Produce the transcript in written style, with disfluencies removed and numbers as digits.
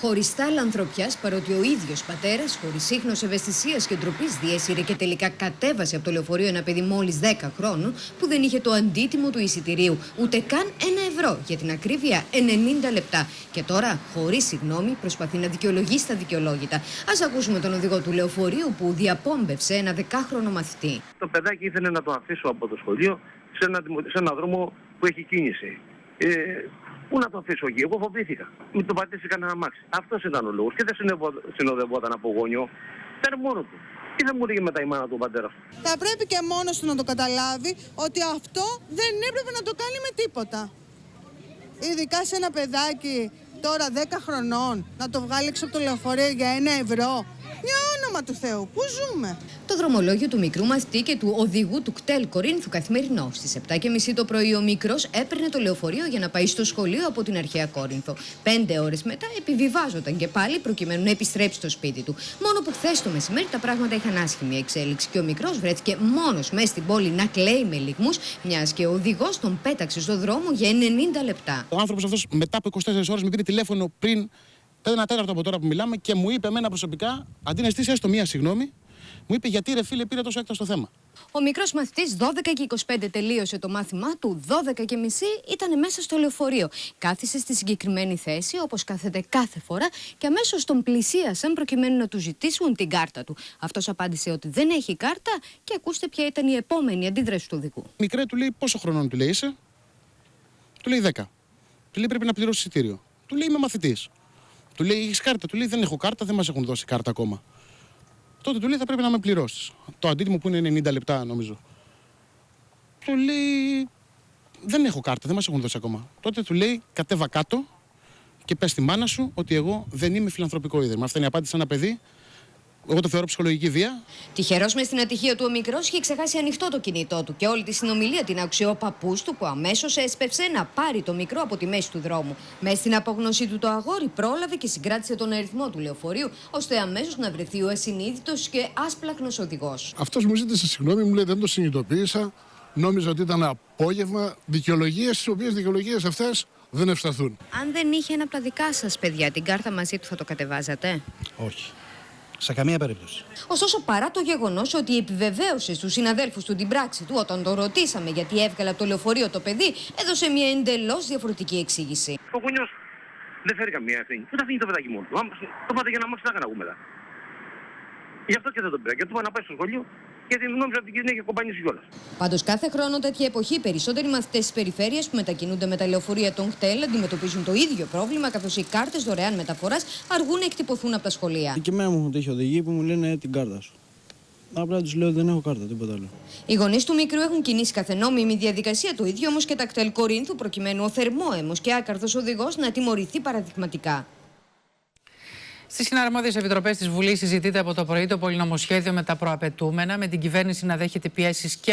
Χωριστά λανθρωπιάς, παρότι ο ίδιος πατέρας, χωρίς ίχνος ευαισθησίας και ντροπής, διέσυρε και τελικά κατέβασε από το λεωφορείο ένα παιδί μόλις 10 χρόνων που δεν είχε το αντίτιμο του εισιτηρίου, ούτε καν €1, για την ακρίβεια 90 λεπτά. Και τώρα, χωρίς συγγνώμη, προσπαθεί να δικαιολογήσει τα δικαιολόγητα. Ας ακούσουμε τον οδηγό του λεωφορείου που διαπόμβευσε ένα 10χρονο μαθητή. Το παιδάκι ήθελε να το αφήσω από το σχολείο σε ένα δρόμο που έχει κίνηση. Πού να το αφήσω εκεί, εγώ φοβήθηκα. Μην το πατήσει κανένα αμάξι. Αυτός ήταν ο λόγος. Και δεν συνοδευόταν από γονιό. Ήταν μόνο του. Τι θα μου έλεγε μετά η μάνα του πατέρα του. Θα πρέπει και μόνος του να το καταλάβει ότι αυτό δεν έπρεπε να το κάνει με τίποτα. Ειδικά σε ένα παιδάκι τώρα 10 χρονών να το βγάλει έξω από το λεωφορείο για €1. Για όνομα του Θεού, πού ζούμε? Το δρομολόγιο του μικρού μαθητή και του οδηγού του κτέλ Κορίνθου καθημερινό. Στις 7:30 το πρωί ο μικρός έπαιρνε το λεωφορείο για να πάει στο σχολείο από την αρχαία Κόρινθο. 5 ώρες μετά επιβιβάζονταν και πάλι προκειμένου να επιστρέψει στο σπίτι του. Μόνο που χθες το μεσημέρι τα πράγματα είχαν άσχημη εξέλιξη και ο μικρός βρέθηκε μόνος μέσα στην πόλη να κλαίει με λυγμούς, μιας και ο οδηγός τον πέταξε στο δρόμο για 90 λεπτά. Ο άνθρωπος αυτός μετά από 24 ώρες με πήρε τηλέφωνο πριν 1 τέταρτο από τώρα που μιλάμε και μου είπε εμένα προσωπικά, αντί να στήσει έστω μία συγγνώμη, μου είπε γιατί ρε φίλε πήρε τόσο έκταστο θέμα. Ο μικρός μαθητής 12:25 τελείωσε το μάθημά του, 12:30 ήταν μέσα στο λεωφορείο. Κάθισε στη συγκεκριμένη θέση όπως κάθεται κάθε φορά και αμέσως τον πλησίασαν προκειμένου να του ζητήσουν την κάρτα του. Αυτός απάντησε ότι δεν έχει κάρτα και ακούστε ποια ήταν η επόμενη αντίδραση του οδηγού. Μικρέ του λέει πόσο χρονών του λέει είσαι, του λέει 10. Του λέει πρέπει να πληρώσει εισιτήριο. Του λέει είμαι μαθητής. Του λέει έχεις κάρτα, του λέει δεν έχω κάρτα, δεν μας έχουν δώσει κάρτα ακόμα. Τότε του λέει θα πρέπει να με πληρώσεις. Το αντίτιμο που είναι 90 λεπτά νομίζω. Του λέει δεν έχω κάρτα, δεν μας έχουν δώσει ακόμα. Τότε του λέει κατέβα κάτω και πες στη μάνα σου ότι εγώ δεν είμαι φιλανθρωπικό ίδρυμα. Αυτή είναι η απάντηση σε ένα παιδί. Εγώ το θεωρώ ψυχολογική βία. Τυχερός μες στην ατυχία του ο μικρός είχε ξεχάσει ανοιχτό το κινητό του και όλη τη συνομιλία την άκουσε ο παππούς του που αμέσως έσπευσε να πάρει το μικρό από τη μέση του δρόμου. Μες στην απόγνωσή του το αγόρι πρόλαβε και συγκράτησε τον αριθμό του λεωφορείου ώστε αμέσως να βρεθεί ο ασυνείδητος και άσπλαχνος οδηγός. Αυτός μου ζήτησε συγγνώμη, μου λέει δεν το συνειδητοποίησα. Νόμιζα ότι ήταν απόγευμα. Δικαιολογίες, τις οποίες δικαιολογίες αυτές δεν ευσταθούν. Αν δεν είχε ένα από τα δικά σας παιδιά την κάρτα μαζί του, θα το κατεβάζατε? Όχι. Σε καμία περίπτωση. Ωστόσο, παρά το γεγονός ότι επιβεβαίωσε στους συναδέλφους του την πράξη του όταν τον ρωτήσαμε γιατί έβγαλε από το λεωφορείο το παιδί, έδωσε μια εντελώς διαφορετική εξήγηση. Ο γονιός δεν φέρει καμία ευθύνη. Πού θα αφήνει το παιδάκι μόνο του. Το πάτε για να μάξει, θα έκανα εγώ μετά. Γι' αυτό και δεν τον πήρα. Γιατί του είπα να πάει στο σχολείο, γιατί νόμιζα ότι την έχει κομπανίσει κιόλας. Πάντως, κάθε χρόνο τέτοια εποχή, περισσότεροι μαθητές της περιφέρειας που μετακινούνται με τα λεωφορεία των κτέλ αντιμετωπίζουν το ίδιο πρόβλημα, καθώς οι κάρτες δωρεάν μεταφοράς αργούν να εκτυπωθούν από τα σχολεία. Και εμένα μου έχουν τύχει οδηγοί που μου λένε την κάρτα σου. Απλά τους λέω δεν έχω κάρτα, τίποτα άλλο. Οι γονείς του μικρού έχουν κινήσει κάθε νόμιμη διαδικασία, το ίδιο όμως και τα κτέλ Κορίνθου, προκειμένου ο θερμόαιμος και άκαρδος οδηγός να τιμωρηθεί παραδειγματικά. Στις συναρμόδιες επιτροπές της Βουλής συζητείται από το πρωί το πολυνομοσχέδιο με τα προαπαιτούμενα, με την κυβέρνηση να δέχεται πιέσεις και